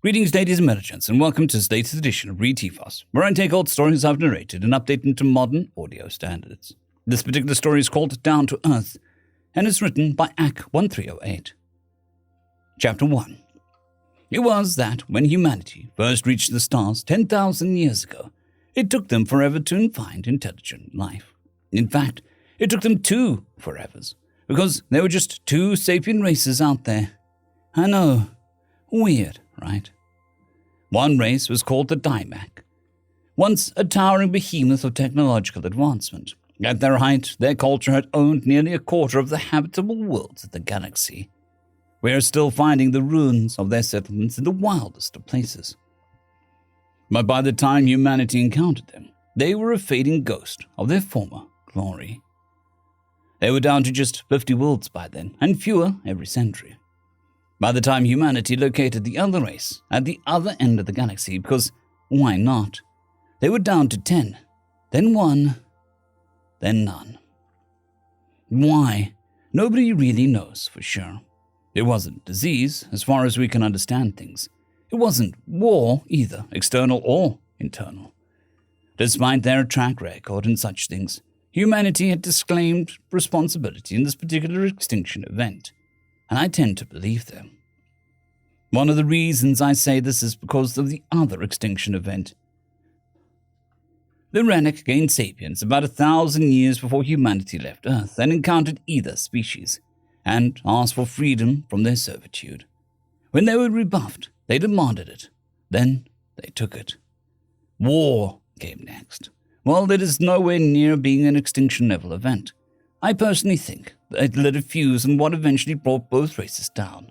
Greetings, ladies and merchants, and welcome to this latest edition of Read TFOS, where I take old stories I've narrated and update them to modern audio standards. This particular story is called Down to Earth, and is written by AC1308. Chapter 1. It was that when humanity first reached the stars 10,000 years ago, it took them forever to find intelligent life. In fact, it took them 2 forevers, because there were just 2 sapient races out there. I know, weird, right? One race was called the Dymac, once a towering behemoth of technological advancement. At their height, their culture had owned nearly a quarter of the habitable worlds of the galaxy. We are still finding the ruins of their settlements in the wildest of places. But by the time humanity encountered them, they were a fading ghost of their former glory. They were down to just 50 worlds by then, and fewer every century. By the time humanity located the other race at the other end of the galaxy, because why not, they were down to 10, then 1, then none. Why? Nobody really knows for sure. It wasn't disease, as far as we can understand things. It wasn't war either, external or internal. Despite their track record and such things, humanity had disclaimed responsibility in this particular extinction event, and I tend to believe them. One of the reasons I say this is because of the other extinction event. The Rennick gained sapience about 1,000 years before humanity left Earth and encountered either species, and asked for freedom from their servitude. When they were rebuffed, they demanded it. Then they took it. War came next. While it is nowhere near being an extinction-level event, I personally think that it lit a fuse in what eventually brought both races down.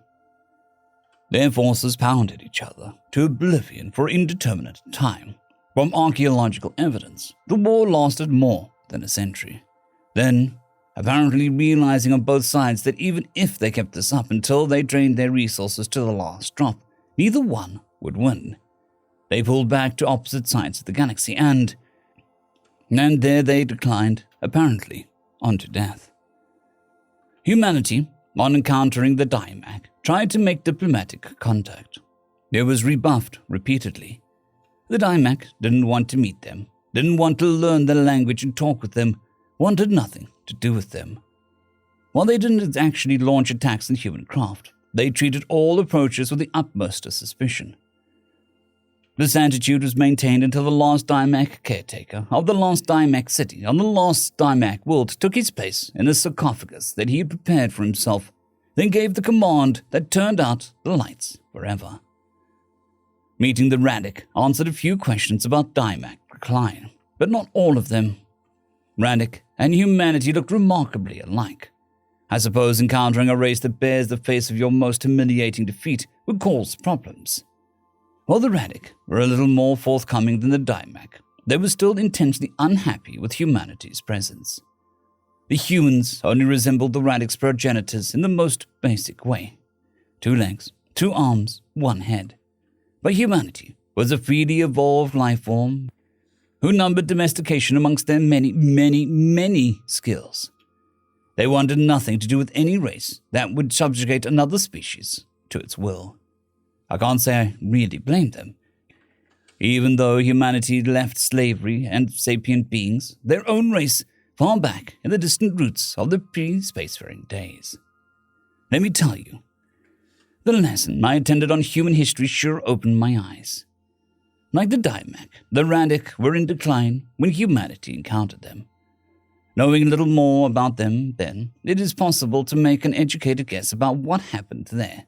Their forces pounded each other to oblivion for indeterminate time. From archaeological evidence, the war lasted more than a century. Then, apparently realizing on both sides that even if they kept this up until they drained their resources to the last drop, neither one would win. They pulled back to opposite sides of the galaxy and there they declined, apparently, unto death. Humanity, on encountering the Dymac, tried to make diplomatic contact. It was rebuffed repeatedly. The Dymac didn't want to meet them, didn't want to learn their language and talk with them, wanted nothing to do with them. While they didn't actually launch attacks on human craft, they treated all approaches with the utmost of suspicion. This attitude was maintained until the last Dymac caretaker of the last Dymac city on the last Dymac world took his place in a sarcophagus that he had prepared for himself, then gave the command that turned out the lights forever. Meeting the Radic answered a few questions about Dymac decline, but not all of them. Radic and humanity looked remarkably alike. I suppose encountering a race that bears the face of your most humiliating defeat would cause problems. While the Radic were a little more forthcoming than the Dymac, they were still intensely unhappy with humanity's presence. The humans only resembled the Radic's progenitors in the most basic way. 2 legs, 2 arms, 1 head. But humanity was a freely evolved life form who numbered domestication amongst their many, many, many skills. They wanted nothing to do with any race that would subjugate another species to its will. I can't say I really blame them. Even though humanity left slavery and sapient beings, their own race, far back in the distant roots of the pre-spacefaring days. Let me tell you, the lesson I attended on human history sure opened my eyes. Like the Dymac, the Radic were in decline when humanity encountered them. Knowing a little more about them then, it is possible to make an educated guess about what happened there.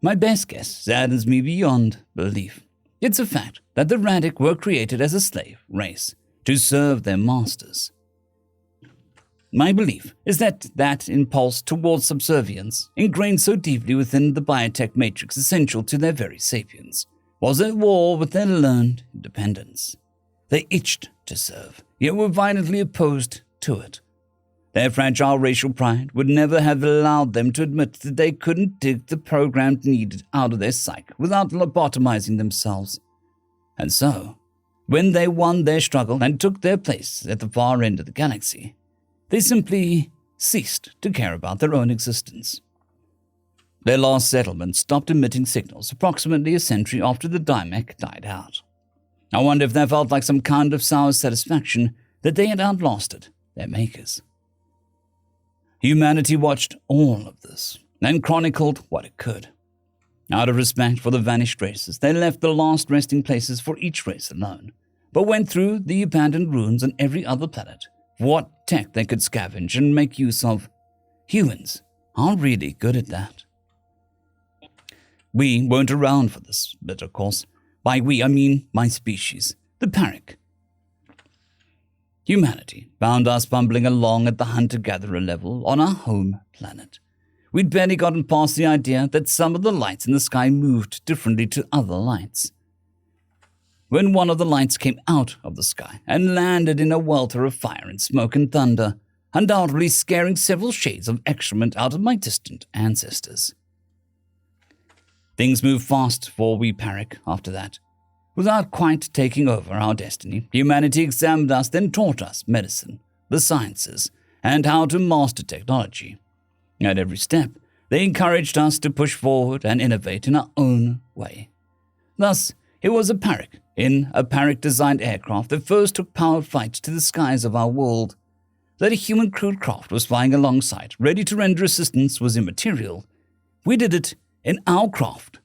My best guess saddens me beyond belief. It's a fact that the Radic were created as a slave race to serve their masters. My belief is that impulse towards subservience, ingrained so deeply within the biotech matrix essential to their very sapience, was at war with their learned independence. They itched to serve, yet were violently opposed to it. Their fragile racial pride would never have allowed them to admit that they couldn't dig the programmed needed out of their psyche without lobotomizing themselves. And so, when they won their struggle and took their place at the far end of the galaxy, they simply ceased to care about their own existence. Their last settlement stopped emitting signals approximately a century after the Dimech died out. I wonder if they felt like some kind of sour satisfaction that they had outlasted their makers. Humanity watched all of this and chronicled what it could. Out of respect for the vanished races, they left the last resting places for each race alone, but went through the abandoned ruins on every other planet for what tech they could scavenge and make use of. Humans are really good at that. We weren't around for this bit, of course. By we, I mean my species, the Parrot. Humanity found us bumbling along at the hunter-gatherer level on our home planet. We'd barely gotten past the idea that some of the lights in the sky moved differently to other lights. When one of the lights came out of the sky and landed in a welter of fire and smoke and thunder, undoubtedly scaring several shades of excrement out of my distant ancestors. Things moved fast for wee Parrot after that. Without quite taking over our destiny, humanity examined us, then taught us medicine, the sciences, and how to master technology. At every step, they encouraged us to push forward and innovate in our own way. Thus, it was a Parrot in a Parrot-designed aircraft that first took powered flights to the skies of our world. That a human-crewed craft was flying alongside, ready to render assistance, was immaterial. We did it in our craft,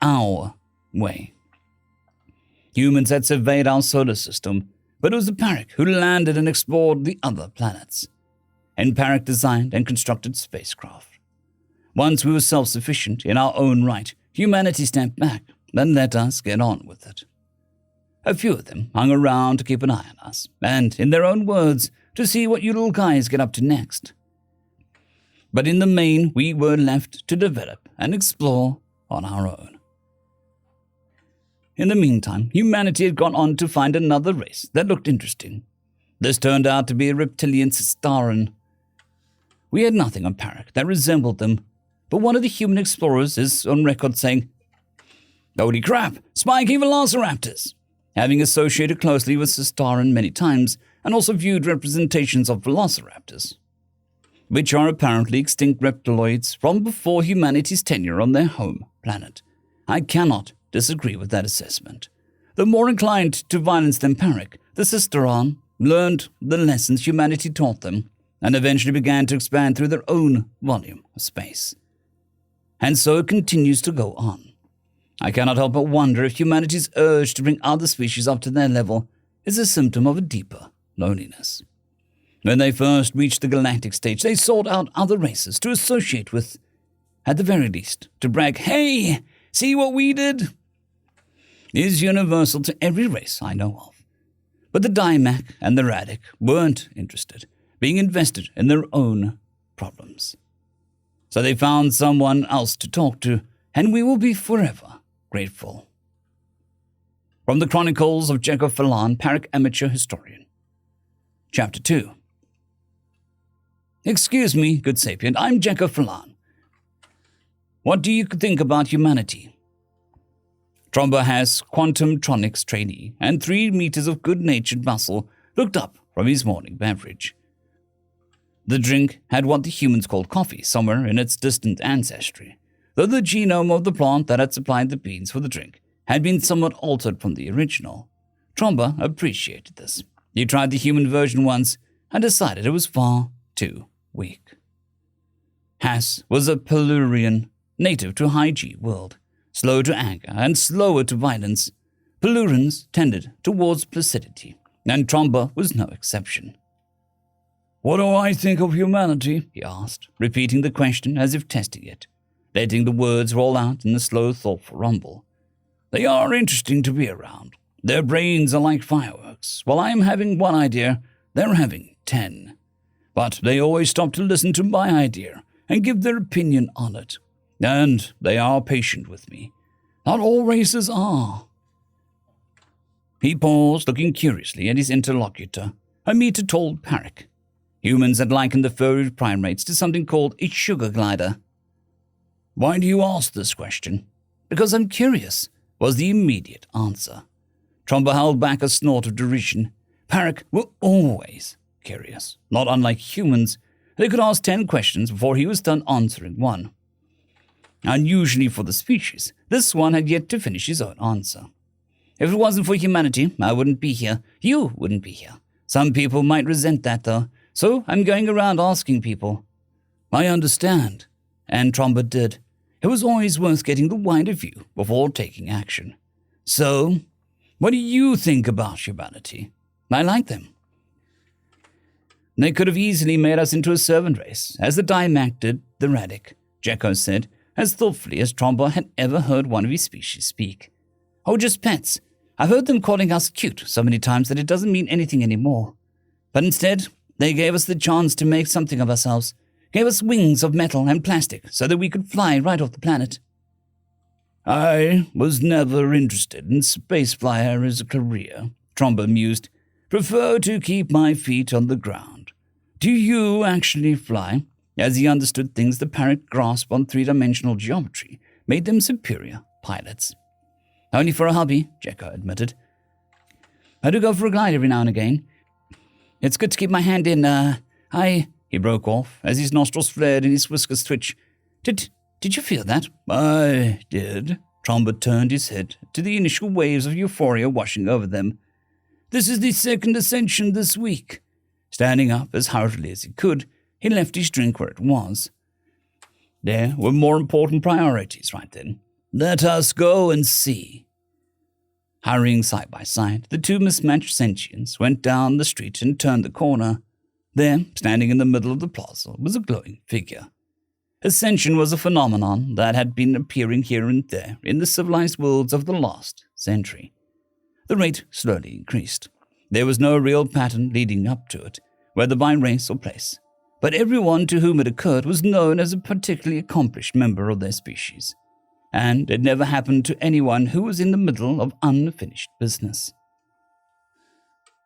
our way. Humans had surveyed our solar system, but it was the Parrot who landed and explored the other planets. And Parrot designed and constructed spacecraft. Once we were self-sufficient in our own right, humanity stepped back and let us get on with it. A few of them hung around to keep an eye on us, and, in their own words, to see what you little guys get up to next. But in the main, we were left to develop and explore on our own. In the meantime, humanity had gone on to find another race that looked interesting. This turned out to be a reptilian Sistaran. We had nothing on Parrot that resembled them, but one of the human explorers is on record saying, "Holy crap, spiky velociraptors!" Having associated closely with Sistaran many times and also viewed representations of velociraptors, which are apparently extinct reptiloids from before humanity's tenure on their home planet. I cannot disagree with that assessment. Though more inclined to violence than Parrot, the Sistaran learned the lessons humanity taught them and eventually began to expand through their own volume of space. And so it continues to go on. I cannot help but wonder if humanity's urge to bring other species up to their level is a symptom of a deeper loneliness. When they first reached the galactic stage, they sought out other races to associate with, at the very least, to brag, "Hey, see what we did?" Is universal to every race I know of. But the Dimech and the Radic weren't interested, being invested in their own problems. So they found someone else to talk to, and we will be forever grateful. From the Chronicles of Jacob Phelan, Parrot Amateur Historian. Chapter 2. Excuse me, good sapient, I'm Jacob Phelan. What do you think about humanity? Tromba has quantum-tronics trainee, and 3 meters of good-natured muscle looked up from his morning beverage. The drink had what the humans called coffee somewhere in its distant ancestry, though the genome of the plant that had supplied the beans for the drink had been somewhat altered from the original. Tromba appreciated this. He tried the human version once and decided it was far too weak. Hass was a Pelurian, native to High G world, slow to anger and slower to violence. Pelurians tended towards placidity, and Tromba was no exception. "What do I think of humanity?" he asked, repeating the question as if testing it, letting the words roll out in a slow, thoughtful rumble. "They are interesting to be around. Their brains are like fireworks. While I am having one idea, they're having 10. But they always stop to listen to my idea and give their opinion on it. And they are patient with me. Not all races are." He paused, looking curiously at his interlocutor, a meter-tall Parrot. Humans had likened the furry primates to something called a sugar glider. "Why do you ask this question?" "Because I'm curious," was the immediate answer. Tromba held back a snort of derision. Parrot were always curious. Not unlike humans, they could ask 10 questions before he was done answering one. Unusually for the species, this one had yet to finish his own answer. If it wasn't for humanity, I wouldn't be here. You wouldn't be here. Some people might resent that, though, so I'm going around asking people. I understand. And Tromba did. It was always worth getting the wider view before taking action. So, what do you think about humanity? I like them. They could have easily made us into a servant race, as the Dimac did the Radic, Jekko said, as thoughtfully as Tromba had ever heard one of his species speak. Oh, just pets. I've heard them calling us cute so many times that it doesn't mean anything anymore. But instead, they gave us the chance to make something of ourselves, gave us wings of metal and plastic so that we could fly right off the planet. I was never interested in spaceflyer as a career, Tromba mused. Prefer to keep my feet on the ground. Do you actually fly? As he understood things, the parrot grasp on three-dimensional geometry made them superior pilots. Only for a hobby, Jekko admitted. I do go for a glide every now and again. It's good to keep my hand in, he broke off as his nostrils flared and his whiskers twitched. Did you feel that? I did. Tromba turned his head to the initial waves of euphoria washing over them. This is the second ascension this week. Standing up as hurriedly as he could, he left his drink where it was. There were more important priorities right then. Let us go and see. Hurrying side by side, the two mismatched sentients went down the street and turned the corner. There, standing in the middle of the plaza, was a glowing figure. Ascension was a phenomenon that had been appearing here and there in the civilized worlds of the last century. The rate slowly increased. There was no real pattern leading up to it, whether by race or place, but everyone to whom it occurred was known as a particularly accomplished member of their species, and it never happened to anyone who was in the middle of unfinished business.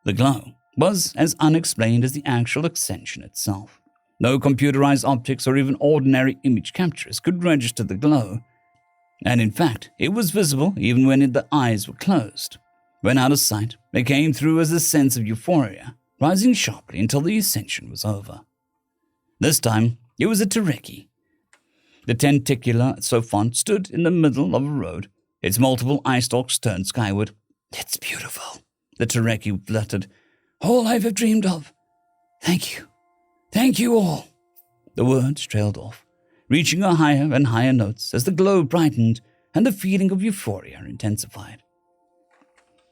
The glow was as unexplained as the actual ascension itself. No computerized optics or even ordinary image capturers could register the glow, and in fact, it was visible even when the eyes were closed. When out of sight, it came through as a sense of euphoria, rising sharply until the ascension was over. This time, it was a Tereki. The tentacular Sophont stood in the middle of a road, its multiple eye stalks turned skyward. It's beautiful, the Tereki fluttered. All I've ever dreamed of. Thank you. Thank you all. The words trailed off, reaching a higher and higher notes as the glow brightened and the feeling of euphoria intensified.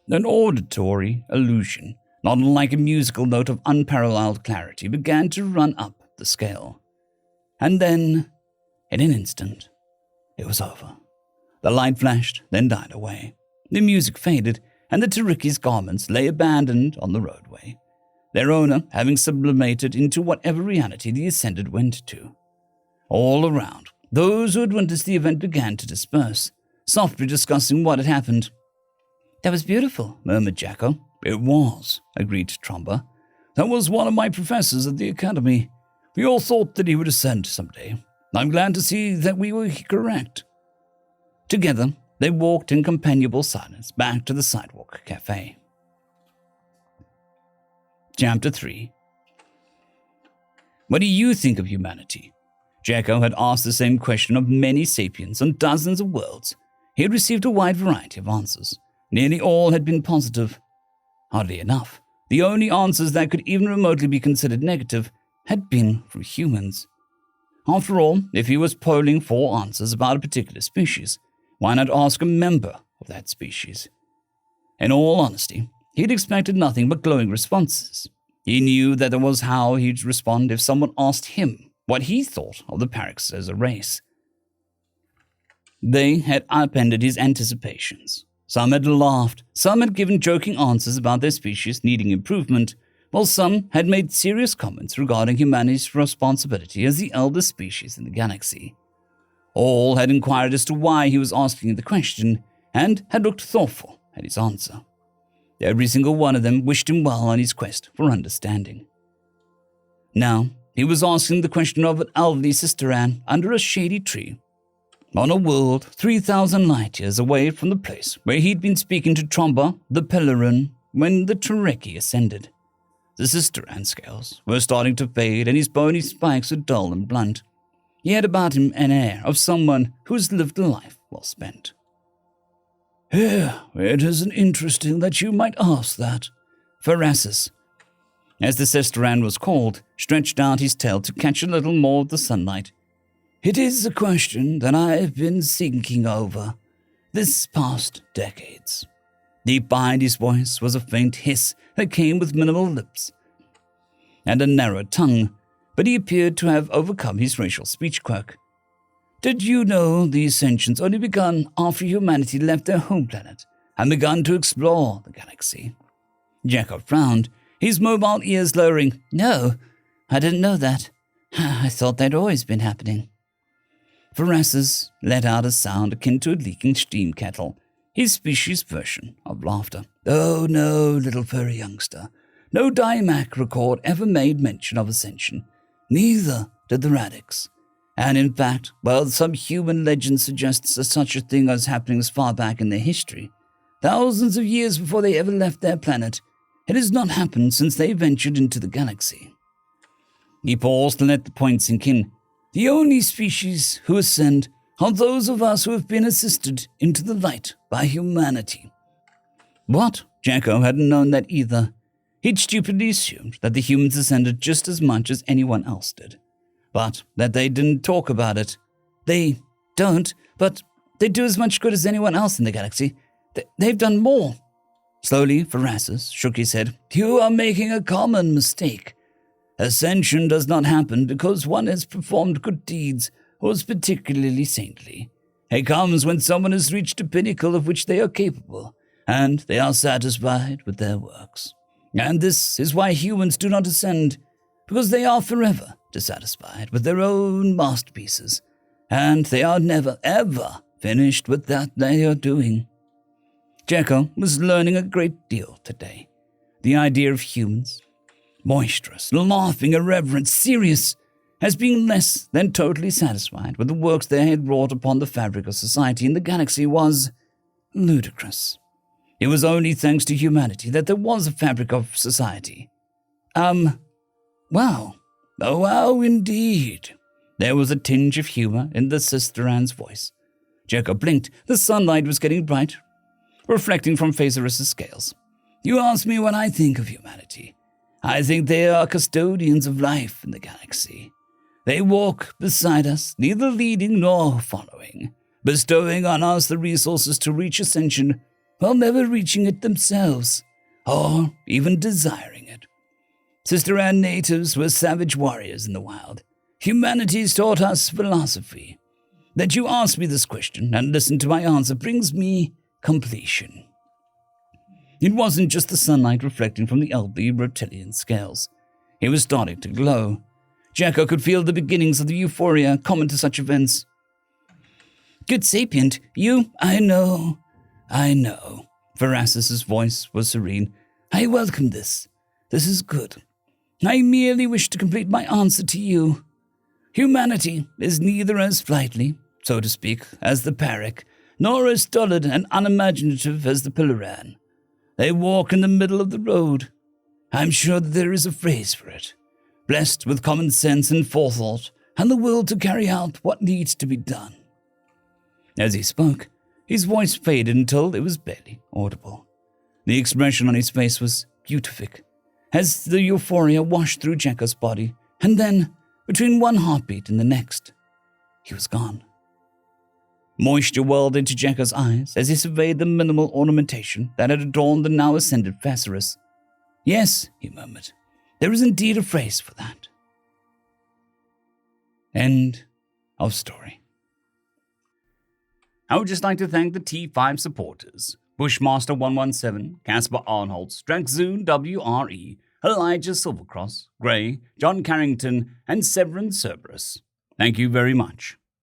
An auditory illusion, not unlike a musical note of unparalleled clarity, began to run up the scale. And then, in an instant, it was over. The light flashed, then died away. The music faded, and the Tereki's garments lay abandoned on the roadway, their owner having sublimated into whatever reality the Ascended went to. All around, those who had witnessed the event began to disperse, softly discussing what had happened. That was beautiful, murmured Jekko. It was, agreed Tromba. That was one of my professors at the academy. We all thought that he would ascend someday. I'm glad to see that we were correct. Together, they walked in companionable silence back to the sidewalk cafe. Chapter 3. What do you think of humanity? Jekko had asked the same question of many sapiens on dozens of worlds. He had received a wide variety of answers. Nearly all had been positive. Oddly enough, the only answers that could even remotely be considered negative had been from humans. After all, if he was polling for answers about a particular species, why not ask a member of that species? In all honesty, he'd expected nothing but glowing responses. He knew that was how he'd respond if someone asked him what he thought of the Parrots as a race. They had upended his anticipations. Some had laughed, some had given joking answers about their species needing improvement, while some had made serious comments regarding humanity's responsibility as the eldest species in the galaxy. All had inquired as to why he was asking the question, and had looked thoughtful at his answer. Every single one of them wished him well on his quest for understanding. Now, he was asking the question of an elderly sister Anne under a shady tree, on a world 3,000 light years away from the place where he'd been speaking to Tromba, the Pellerin, when the Tereki ascended. The sister Anne scales were starting to fade, and his bony spikes were dull and blunt. He had about him an air of someone who has lived a life well spent. It isn't interesting that you might ask that. Pharasis, as the Sisteran was called, stretched out his tail to catch a little more of the sunlight. It is a question that I have been thinking over this past decades. Deep behind his voice was a faint hiss that came with minimal lips and a narrow tongue, but he appeared to have overcome his racial speech quirk. Did you know the ascensions only begun after humanity left their home planet and begun to explore the galaxy? Jacob frowned, his mobile ears lowering. No, I didn't know that. I thought they'd always been happening. Pharasis let out a sound akin to a leaking steam kettle, his species' version of laughter. Oh no, little furry youngster. No Dimac record ever made mention of ascension. Neither did the Radix. And in fact, while some human legend suggests such a thing as happening as far back in their history, thousands of years before they ever left their planet, it has not happened since they ventured into the galaxy. He paused to let the point sink in. The only species who ascend are those of us who have been assisted into the light by humanity. What? Jacko hadn't known that either. He'd stupidly assumed that the humans ascended just as much as anyone else did, but that they didn't talk about it. They don't, but they do as much good as anyone else in the galaxy. They've done more. Slowly, Pharasis shook his head. You are making a common mistake. Ascension does not happen because one has performed good deeds or is particularly saintly. It comes when someone has reached a pinnacle of which they are capable, and they are satisfied with their works. And this is why humans do not ascend, because they are forever dissatisfied with their own masterpieces, and they are never, ever finished with that they are doing. Jekko was learning a great deal today. The idea of humans, boisterous, laughing, irreverent, serious, as being less than totally satisfied with the works they had wrought upon the fabric of society in the galaxy was ludicrous. It was only thanks to humanity that there was a fabric of society. Wow. Oh, wow, indeed. There was a tinge of humor in the Sisteran's voice. Jekko blinked. The sunlight was getting bright, reflecting from Phasaris' scales. You ask me what I think of humanity. I think they are custodians of life in the galaxy. They walk beside us, neither leading nor following, bestowing on us the resources to reach ascension while never reaching it themselves, or even desiring it. Sisteran natives were savage warriors in the wild. Humanity's taught us philosophy. That you ask me this question and listen to my answer brings me completion. It wasn't just the sunlight reflecting from the elderly reptilian scales. It was starting to glow. Jekko could feel the beginnings of the euphoria common to such events. Good sapient, you, I know. Pharasis' voice was serene. I welcome this. This is good. I merely wish to complete my answer to you. Humanity is neither as flightly, so to speak, as the Parak, nor as stolid and unimaginative as the Pilaran. They walk in the middle of the road. I'm sure that there is a phrase for it. Blessed with common sense and forethought, and the will to carry out what needs to be done. As he spoke, his voice faded until it was barely audible. The expression on his face was beatific, as the euphoria washed through Jekko's body, and then, between one heartbeat and the next, he was gone. Moisture welled into Jekko's eyes as he surveyed the minimal ornamentation that had adorned the now ascended Phasaris. Yes, he murmured, there is indeed a phrase for that. End of story. I would just like to thank the T5 supporters, Bushmaster 117, Casper Arnholtz, Draxoon WRE, Elijah Silvercross, Gray, John Carrington, and Severin Cerberus. Thank you very much.